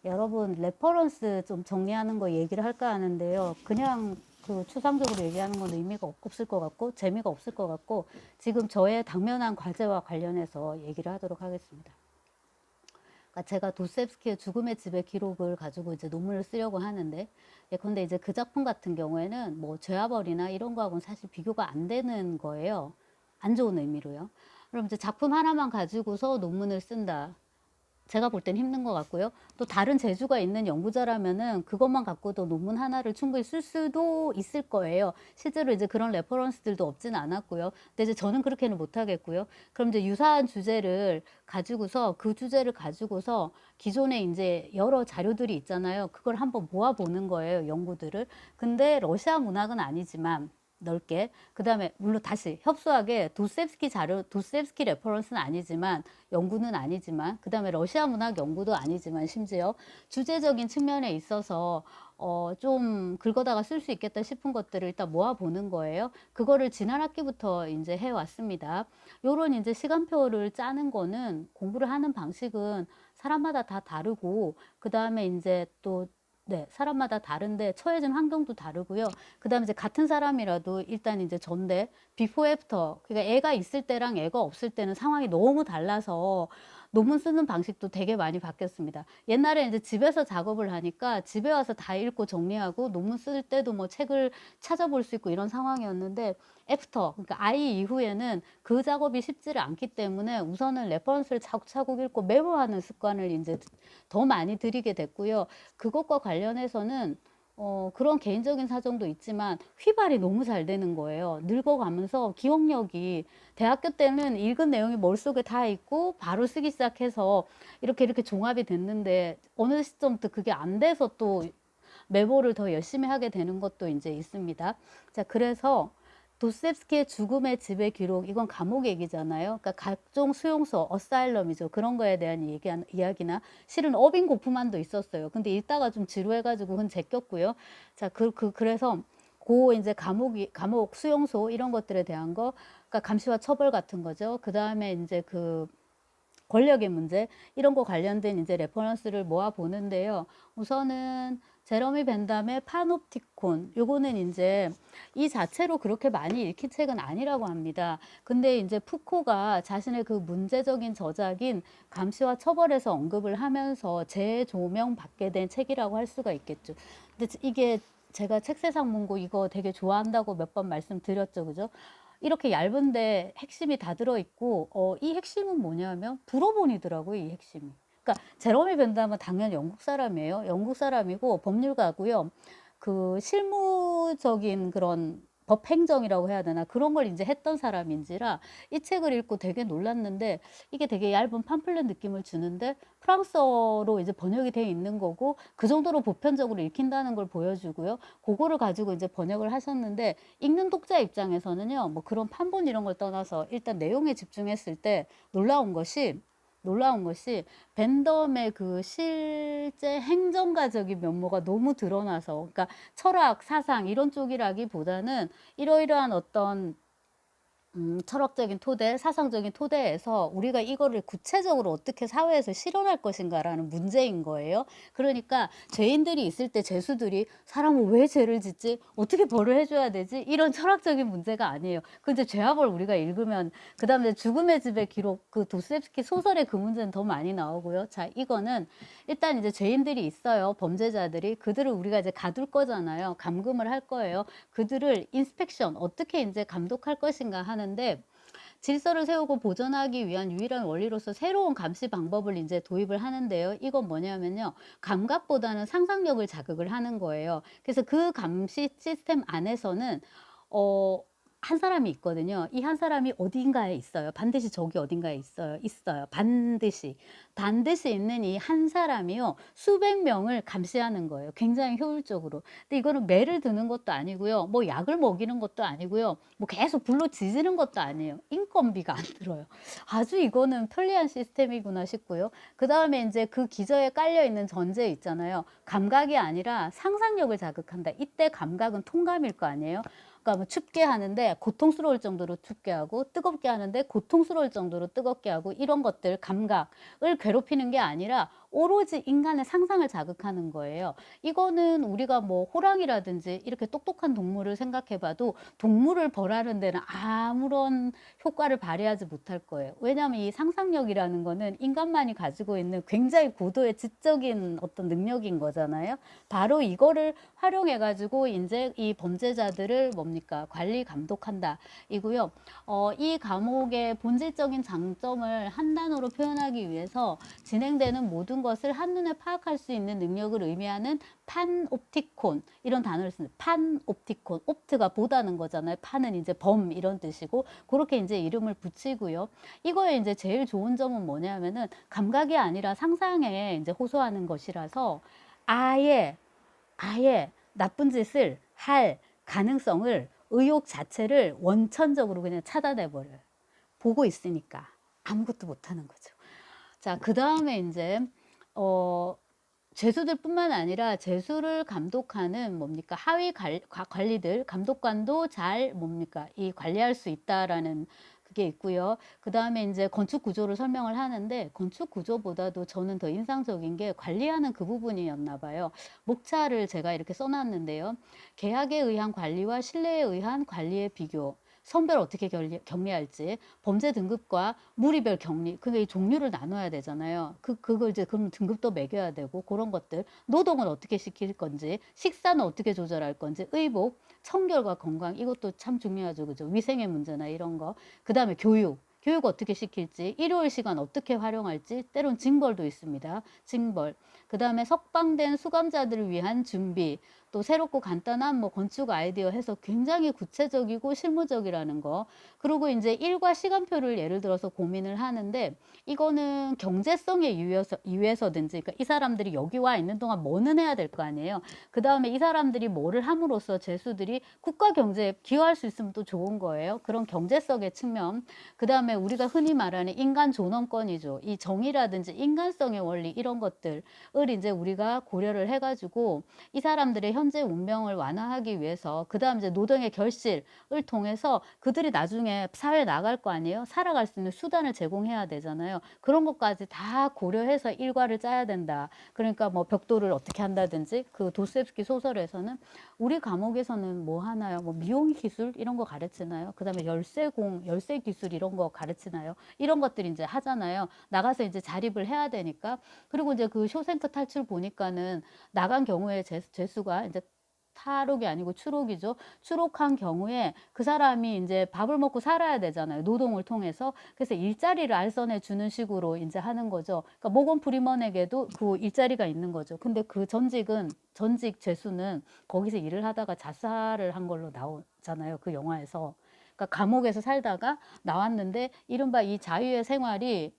여러분 레퍼런스 좀 정리하는 거 얘기를 할까 하는데요. 그냥 그 추상적으로 얘기하는 건 의미가 없을 것 같고 재미가 없을 것 같고 지금 저의 당면한 과제와 관련해서 얘기를 하도록 하겠습니다. 그러니까 제가 도스토옙스키의 죽음의 집의 기록을 가지고 이제 논문을 쓰려고 하는데 근데 이제 그 작품 같은 경우에는 뭐 죄와벌이나 이런 거하고는 사실 비교가 안 되는 거예요. 안 좋은 의미로요. 그럼 이제 작품 하나만 가지고서 논문을 쓴다. 제가 볼 땐 힘든 것 같고요. 또 다른 재주가 있는 연구자라면은 그것만 갖고도 논문 하나를 충분히 쓸 수도 있을 거예요. 실제로 이제 그런 레퍼런스들도 없진 않았고요. 근데 이제 저는 그렇게는 못 하겠고요. 그럼 이제 유사한 주제를 가지고서 그 주제를 가지고서 기존에 이제 여러 자료들이 있잖아요. 그걸 한번 모아보는 거예요. 연구들을. 근데 러시아 문학은 아니지만 넓게. 그 다음에, 물론 다시 협소하게 도스토옙스키 자료, 도스토옙스키 레퍼런스는 아니지만, 연구는 아니지만, 그 다음에 러시아 문학 연구도 아니지만, 심지어 주제적인 측면에 있어서, 좀 긁어다가 쓸 수 있겠다 싶은 것들을 일단 모아보는 거예요. 그거를 지난 학기부터 이제 해왔습니다. 요런 이제 시간표를 짜는 거는 공부를 하는 방식은 사람마다 다 다르고, 그 다음에 이제 또 네, 사람마다 다른데 처해진 환경도 다르고요. 그다음에 이제 같은 사람이라도 일단 이제 전데 비포 애프터 그러니까 애가 있을 때랑 애가 없을 때는 상황이 너무 달라서 논문 쓰는 방식도 되게 많이 바뀌었습니다. 옛날에 이제 집에서 작업을 하니까 집에 와서 다 읽고 정리하고 논문 쓸 때도 뭐 책을 찾아볼 수 있고 이런 상황이었는데 애프터 그러니까 아이 이후에는 그 작업이 쉽지를 않기 때문에 우선은 레퍼런스를 차곡차곡 읽고 메모하는 습관을 이제 더 많이 들이게 됐고요. 그것과 관련해서는 그런 개인적인 사정도 있지만 휘발이 너무 잘 되는 거예요. 늙어가면서 기억력이 대학교 때는 읽은 내용이 머릿속에 다 있고 바로 쓰기 시작해서 이렇게 종합이 됐는데 어느 시점부터 그게 안 돼서 또 메모를 더 열심히 하게 되는 것도 이제 있습니다. 자, 그래서 도스토옙스키의 죽음의 집의 기록 이건 감옥 얘기잖아요. 그러니까 각종 수용소, 어사일럼이죠. 그런 거에 대한 이야기나 실은 어빙 고프만도 있었어요. 근데 읽다가 좀 지루해가지고 그건 제꼈고요. 자, 그래서 이제 감옥 수용소 이런 것들에 대한 거, 그러니까 감시와 처벌 같은 거죠. 그 다음에 이제 그 권력의 문제 이런 거 관련된 이제 레퍼런스를 모아 보는데요. 우선은 제러미 벤담의 파놉티콘 요거는 이제 이 자체로 그렇게 많이 읽힌 책은 아니라고 합니다. 근데 이제 푸코가 자신의 그 문제적인 저작인 감시와 처벌에서 언급을 하면서 재조명 받게 된 책이라고 할 수가 있겠죠. 근데 이게 제가 책세상 문고 이거 되게 좋아한다고 몇 번 말씀드렸죠. 그죠? 이렇게 얇은데 핵심이 다 들어있고 이 핵심은 뭐냐면 브로본이더라고요. 이 핵심이. 그러니까 제러미 벤담은 당연히 영국 사람이에요. 영국 사람이고 법률가고요. 그 실무적인 그런 법행정이라고 해야 되나 그런 걸 이제 했던 사람인지라 이 책을 읽고 되게 놀랐는데 이게 되게 얇은 팜플렛 느낌을 주는데 프랑스어로 이제 번역이 되어 있는 거고 그 정도로 보편적으로 읽힌다는 걸 보여주고요. 그거를 가지고 이제 번역을 하셨는데 읽는 독자 입장에서는요. 뭐 그런 판본 이런 걸 떠나서 일단 내용에 집중했을 때 놀라운 것이 벤덤의 그 실제 행정가적인 면모가 너무 드러나서 그러니까 철학, 사상 이런 쪽이라기보다는 이러이러한 어떤 철학적인 토대, 사상적인 토대에서 우리가 이거를 구체적으로 어떻게 사회에서 실현할 것인가라는 문제인 거예요. 그러니까 죄인들이 있을 때 죄수들이 사람을 왜 죄를 짓지? 어떻게 벌을 해줘야 되지? 이런 철학적인 문제가 아니에요. 근데 죄와 벌 우리가 읽으면 그 다음에 죽음의 집의 기록 그 도스토옙스키 소설의 그 문제는 더 많이 나오고요. 자, 이거는 일단 이제 죄인들이 있어요. 범죄자들이 그들을 우리가 이제 가둘 거잖아요. 감금을 할 거예요. 그들을 인스펙션 어떻게 이제 감독할 것인가 하는데 질서를 세우고 보존하기 위한 유일한 원리로서 새로운 감시 방법을 이제 도입을 하는데요. 이건 뭐냐면요. 감각보다는 상상력을 자극을 하는 거예요. 그래서 그 감시 시스템 안에서는 어, 한 사람이 있거든요. 이 한 사람이 어딘가에 있어요. 반드시 저기 어딘가에 있어요. 반드시 있는 이 한 사람이요. 수백 명을 감시하는 거예요. 굉장히 효율적으로. 근데 이거는 매를 드는 것도 아니고요. 뭐 약을 먹이는 것도 아니고요. 뭐 계속 불로 지지는 것도 아니에요. 인건비가 안 들어요. 아주 이거는 편리한 시스템이구나 싶고요. 그 다음에 이제 그 기저에 깔려 있는 전제 있잖아요. 감각이 아니라 상상력을 자극한다. 이때 감각은 통감일 거 아니에요. 그러니까 뭐 춥게 하는데 고통스러울 정도로 춥게 하고 뜨겁게 하는데 고통스러울 정도로 뜨겁게 하고 이런 것들 감각을 괴롭히는 게 아니라 오로지 인간의 상상을 자극하는 거예요. 이거는 우리가 뭐 호랑이라든지 이렇게 똑똑한 동물을 생각해 봐도 동물을 벌하는 데는 아무런 효과를 발휘하지 못할 거예요. 왜냐하면 이 상상력이라는 거는 인간만이 가지고 있는 굉장히 고도의 지적인 어떤 능력인 거잖아요. 바로 이거를 활용해 가지고 인제 이 범죄자들을 뭡니까? 관리 감독한다 이고요. 이 감옥의 본질적인 장점을 한 단어로 표현하기 위해서 진행되는 모든 것을 한눈에 파악할 수 있는 능력을 의미하는 판옵티콘 이런 단어를 씁니다. 판옵티콘, 옵트가 보다는 거잖아요. 판은 이제 범 이런 뜻이고 그렇게 이제 이름을 붙이고요. 이거에 이제 제일 좋은 점은 뭐냐면은 감각이 아니라 상상에 이제 호소하는 것이라서 아예 나쁜 짓을 할 가능성을 의욕 자체를 원천적으로 그냥 차단해 버려요. 보고 있으니까 아무것도 못 하는 거죠. 자, 그다음에 인제 죄수들뿐만 아니라 죄수를 감독하는 뭡니까? 하위 관리들, 감독관도 잘 뭡니까? 이 관리할 수 있다라는 그게 있고요. 그다음에 인제 건축 구조를 설명을 하는데 건축 구조보다도 저는 더 인상적인 게 관리하는 그 부분이었나 봐요. 목차를 제가 이렇게 써 놨는데요. 계약에 의한 관리와 신뢰에 의한 관리의 비교. 성별 어떻게 격리할지, 범죄 등급과 무리별 격리, 그게 이 종류를 나눠야 되잖아요. 그걸 이제 그럼 등급도 매겨야 되고, 그런 것들. 노동은 어떻게 시킬 건지, 식사는 어떻게 조절할 건지, 의복, 청결과 건강, 이것도 참 중요하죠. 그죠? 위생의 문제나 이런 거. 그 다음에 교육. 교육 어떻게 시킬지, 일요일 시간 어떻게 활용할지, 때론 징벌도 있습니다. 징벌. 그 다음에 석방된 수감자들을 위한 준비, 또 새롭고 간단한 뭐 건축 아이디어 해서 굉장히 구체적이고 실무적이라는 거. 그리고 이제 일과 시간표를 예를 들어서 고민을 하는데 이거는 경제성에 유해서든지 그러니까 이 사람들이 여기 와 있는 동안 뭐는 해야 될 거 아니에요. 그 다음에 이 사람들이 뭐를 함으로써 죄수들이 국가 경제에 기여할 수 있으면 또 좋은 거예요. 그런 경제성의 측면. 그 다음에 우리가 흔히 말하는 인간 존엄권이죠. 이 정의라든지 인간성의 원리 이런 것들을 이제 우리가 고려를 해가지고 이 사람들의 현재 운명을 완화하기 위해서 그 다음 이제 노동의 결실을 통해서 그들이 나중에 사회에 나갈 거 아니에요. 살아갈 수 있는 수단을 제공해야 되잖아요. 그런 것까지 다 고려해서 일과를 짜야 된다. 그러니까 뭐 벽돌을 어떻게 한다든지 그 도스토옙스키 소설에서는 우리 감옥에서는 뭐 하나요? 뭐 미용 기술 이런 거 가르치나요? 그 다음에 열쇠 기술 이런 거 가르치나요? 이런 것들이 이제 하잖아요. 나가서 이제 자립을 해야 되니까. 그리고 이제 그 쇼생크 탈출 보니까는 나간 경우에 죄수가 이제 탈옥이 아니고 추록이죠. 추록한 경우에 그 사람이 이제 밥을 먹고 살아야 되잖아요. 노동을 통해서. 그래서 일자리를 알선해 주는 식으로 이제 하는 거죠. 그러니까 모건 프리먼에게도 그 일자리가 있는 거죠. 근데 그 전직 죄수는 거기서 일을 하다가 자살을 한 걸로 나오잖아요. 그 영화에서. 그러니까 감옥에서 살다가 나왔는데 이른바 이 자유의 생활이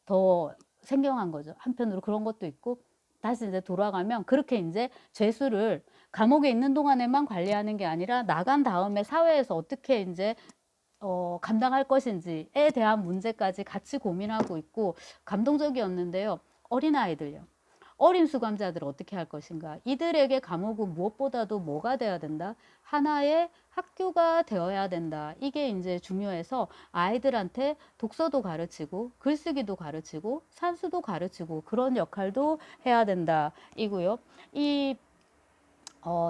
더 생경한 거죠. 한편으로 그런 것도 있고 다시 이제 돌아가면 그렇게 이제 죄수를 감옥에 있는 동안에만 관리하는 게 아니라 나간 다음에 사회에서 어떻게 이제 감당할 것인지에 대한 문제까지 같이 고민하고 있고 감동적이었는데요. 어린아이들요. 어린 수감자들 어떻게 할 것인가. 이들에게 감옥은 무엇보다도 뭐가 돼야 된다? 하나의 학교가 되어야 된다. 이게 이제 중요해서 아이들한테 독서도 가르치고 글쓰기도 가르치고 산수도 가르치고 그런 역할도 해야 된다. 이고요.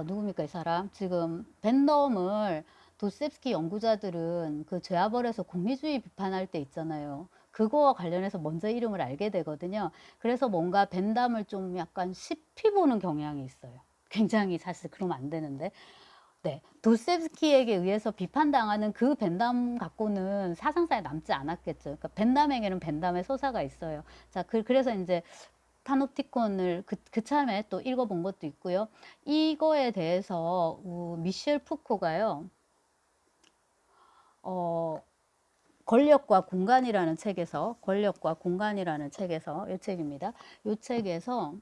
누굽니까, 이 사람? 지금 벤덤을 도스토옙스키 연구자들은 그 죄와벌에서 공리주의 비판할 때 있잖아요. 그거와 관련해서 먼저 이름을 알게 되거든요. 그래서 뭔가 벤담을 좀 약간 쉽이 보는 경향이 있어요. 굉장히 사실 그러면 안 되는데. 네. 도스토옙스키에게 의해서 비판당하는 그 벤담 갖고는 사상사에 남지 않았겠죠. 그러니까 벤담에게는 벤담의 서사가 있어요. 자, 그래서 이제 파놉티콘을 그참에 또 읽어본 것도 있고요. 이거에 대해서 미셸 푸코가요. 권력과 공간이라는 책에서 이 책입니다. 이 책에서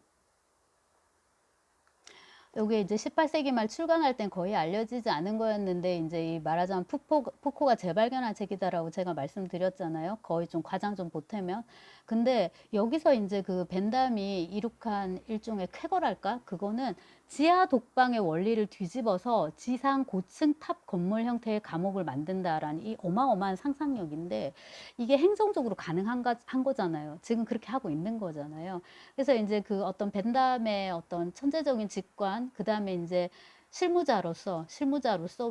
요게 이제 18세기 말 출간할 땐 거의 알려지지 않은 거였는데 이제 이 말하자면 푸코가 재발견한 책이다라고 제가 말씀드렸잖아요. 거의 좀 과장 좀 보태면. 근데 여기서 이제 그 벤담이 이룩한 일종의 쾌거랄까? 그거는 지하 독방의 원리를 뒤집어서 지상 고층 탑 건물 형태의 감옥을 만든다라는 이 어마어마한 상상력인데 이게 행정적으로 한 거잖아요. 지금 그렇게 하고 있는 거잖아요. 그래서 이제 그 어떤 벤담의 어떤 천재적인 직관, 그 다음에 이제 실무자로서,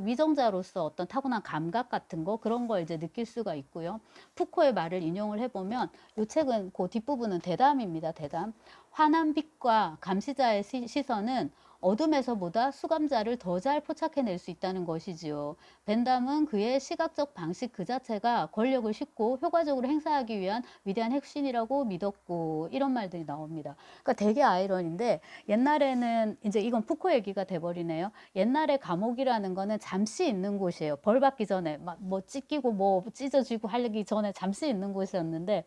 위정자로서 어떤 타고난 감각 같은 거, 그런 걸 이제 느낄 수가 있고요. 푸코의 말을 인용을 해보면, 이 책은 그 뒷부분은 대담입니다, 대담. 환한 빛과 감시자의 시선은 어둠에서보다 수감자를 더 잘 포착해낼 수 있다는 것이지요. 벤담은 그의 시각적 방식 그 자체가 권력을 쉽고 효과적으로 행사하기 위한 위대한 핵심이라고 믿었고, 이런 말들이 나옵니다. 그러니까 되게 아이러니인데, 옛날에는 이제 이건 푸코 얘기가 돼버리네요. 옛날에 감옥이라는 거는 잠시 있는 곳이에요. 벌 받기 전에 막 뭐 찢기고 뭐 찢어지고 하기 전에 잠시 있는 곳이었는데,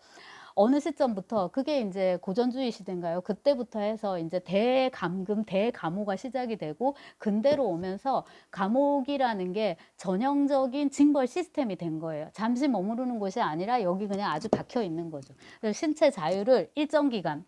어느 시점부터 그게 이제 고전주의 시대인가요? 그때부터 해서 이제 대감금, 대감호가 시작이 되고 근대로 오면서 감옥이라는 게 전형적인 징벌 시스템이 된 거예요. 잠시 머무르는 곳이 아니라 여기 그냥 아주 박혀 있는 거죠. 그래서 신체 자유를 일정 기간,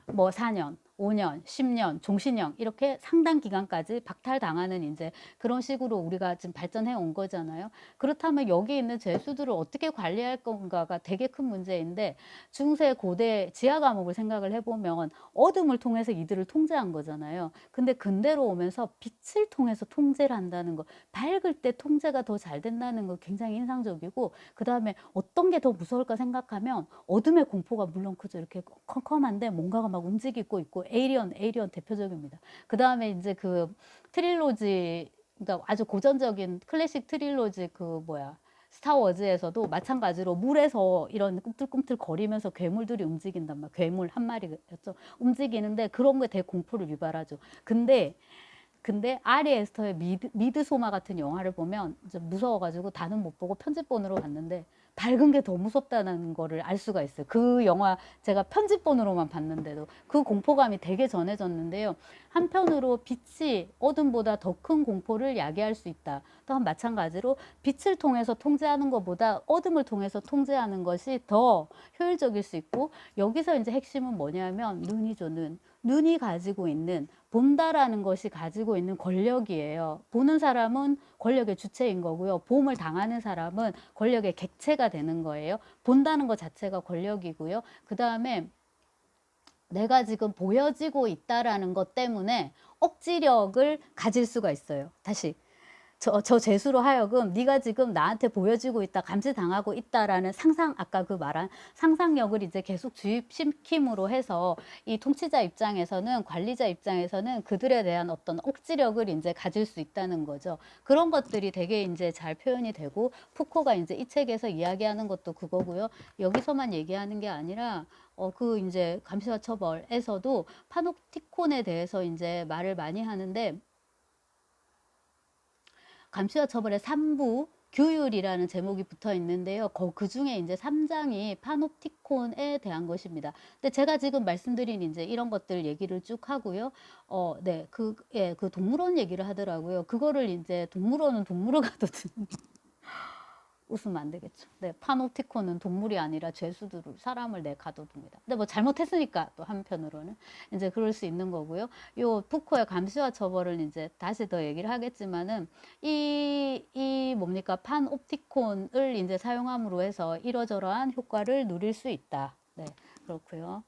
뭐 4년, 5년, 10년, 종신형 이렇게 상당 기간까지 박탈당하는 이제 그런 식으로 우리가 지금 발전해 온 거잖아요. 그렇다면 여기 있는 죄수들을 어떻게 관리할 건가가 되게 큰 문제인데 중세 고대 지하 감옥을 생각을 해보면 어둠을 통해서 이들을 통제한 거잖아요. 근데 근대로 오면서 빛을 통해서 통제를 한다는 거, 밝을 때 통제가 더 잘 된다는 거 굉장히 인상적이고, 그 다음에 어떤 게 더 무서울까 생각하면 어둠의 공포가 물론 크죠. 이렇게 컴컴한데 뭔가가 막 움직이고 있고 에이리언 대표적입니다. 그 다음에 이제 그 트릴로지, 그러니까 아주 고전적인 클래식 트릴로지 그 뭐야 스타워즈에서도 마찬가지로 물에서 이런 꿈틀꿈틀 거리면서 괴물들이 움직인단 말이야. 괴물 한 마리였죠. 움직이는데 그런 게 되게 공포를 유발하죠. 근데 아리 에스터의 미드소마 같은 영화를 보면 이제 무서워가지고 다는 못 보고 편집본으로 봤는데 밝은 게 더 무섭다는 거를 알 수가 있어요. 그 영화 제가 편집본으로만 봤는데도 그 공포감이 되게 전해졌는데요. 한편으로 빛이 어둠보다 더 큰 공포를 야기할 수 있다. 또한 마찬가지로 빛을 통해서 통제하는 것보다 어둠을 통해서 통제하는 것이 더 효율적일 수 있고, 여기서 이제 핵심은 뭐냐면 눈이죠, 눈. 눈이 가지고 있는, 본다라는 것이 가지고 있는 권력이에요. 보는 사람은 권력의 주체인 거고요. 보험을 당하는 사람은 권력의 객체가 되는 거예요. 본다는 것 자체가 권력이고요. 그 다음에 내가 지금 보여지고 있다라는 것 때문에 억지력을 가질 수가 있어요. 다시. 저 죄수로 하여금 네가 지금 나한테 보여지고 있다, 감시당하고 있다라는 아까 그 말한 상상력을 이제 계속 주입시킴으로 해서 이 통치자 입장에서는, 관리자 입장에서는 그들에 대한 어떤 억지력을 이제 가질 수 있다는 거죠. 그런 것들이 되게 이제 잘 표현이 되고, 푸코가 이제 이 책에서 이야기하는 것도 그거고요. 여기서만 얘기하는 게 아니라 그 이제 감시와 처벌에서도 파놉티콘에 대해서 이제 말을 많이 하는데, 감시와 처벌의 3부 규율이라는 제목이 붙어 있는데요. 그 중에 이제 3장이 파놉티콘에 대한 것입니다. 근데 제가 지금 말씀드린 이제 이런 것들 얘기를 쭉 하고요. 네, 그 동물원 얘기를 하더라고요. 그거를 이제 동물원은 동물원 가도 웃으면 안 되겠죠. 네, 파놉티콘은 동물이 아니라 죄수들을, 사람을 가둬둡니다. 근데 뭐 잘못했으니까 또 한편으로는 이제 그럴 수 있는 거고요. 요 푸코의 감시와 처벌을 이제 다시 더 얘기를 하겠지만은 이 뭡니까 판옵티콘을 이제 사용함으로 해서 이러저러한 효과를 누릴 수 있다. 네, 그렇고요.